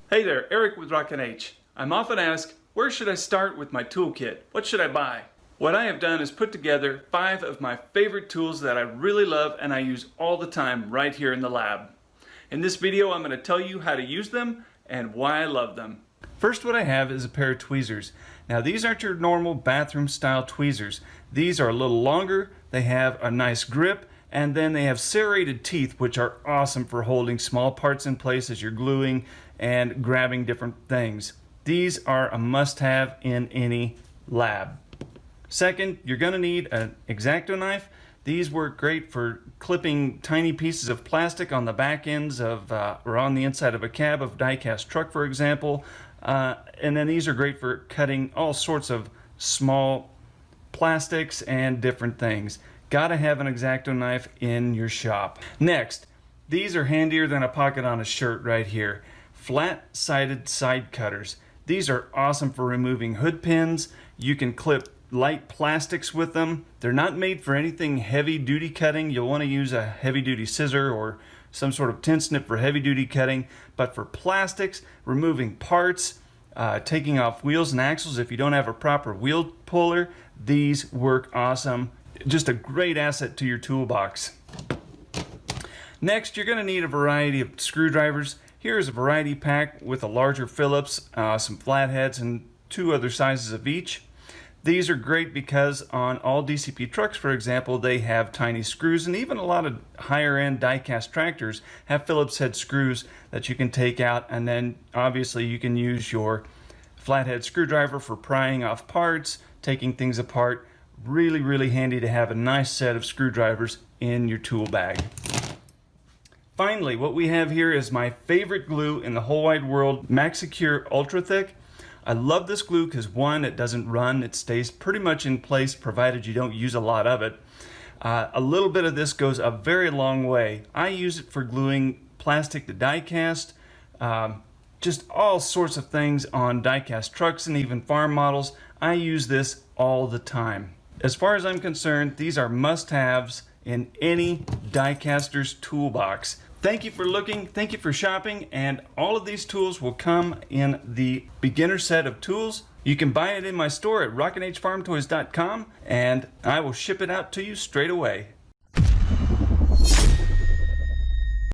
Hey there, Eric with Rockin H. I'm often asked, where should I start with my toolkit? What should I buy? What I have done is put together 5 of my favorite tools that I really love and I use all the time right here in the lab. In this video, I'm going to tell you how to use them and why I love them. First, what I have is a pair of tweezers. Now, these aren't your normal bathroom style tweezers. These are a little longer, they have a nice grip, and then they have serrated teeth, which are awesome for holding small parts in place as you're gluing and grabbing different things. These are a must-have in any lab. Second, you're going to need an exacto knife. These work great for clipping tiny pieces of plastic on the back ends of, or on the inside of a cab of diecast truck, for example. And then these are great for cutting all sorts of small plastics and different things. Gotta have an exacto knife in your shop. Next, these are handier than a pocket on a shirt right here. Flat-sided side cutters. These are awesome for removing hood pins. You can clip light plastics with them. They're not made for anything heavy-duty cutting. You'll want to use a heavy-duty scissor or some sort of tin snip for heavy-duty cutting. But for plastics, removing parts, taking off wheels and axles if you don't have a proper wheel puller, these work awesome. Just a great asset to your toolbox. Next, you're going to need a variety of screwdrivers. Here's a variety pack with a larger Phillips, some flatheads, and 2 other sizes of each. These are great because on all DCP trucks, for example, they have tiny screws, and even a lot of higher-end diecast tractors have Phillips head screws that you can take out, and then obviously you can use your flathead screwdriver for prying off parts, taking things apart. Really, really handy to have a nice set of screwdrivers in your tool bag. Finally, what we have here is my favorite glue in the whole wide world, MaxSecure Ultra Thick. I love this glue because, one, it doesn't run. It stays pretty much in place provided you don't use a lot of it. A little bit of this goes a very long way. I use it for gluing plastic to diecast, just all sorts of things on diecast trucks and even farm models. I use this all the time. As far as I'm concerned, these are must-haves in any diecaster's toolbox. Thank you for looking, thank you for shopping, and all of these tools will come in the beginner set of tools. You can buy it in my store at rockinhfarmtoys.com, and I will ship it out to you straight away.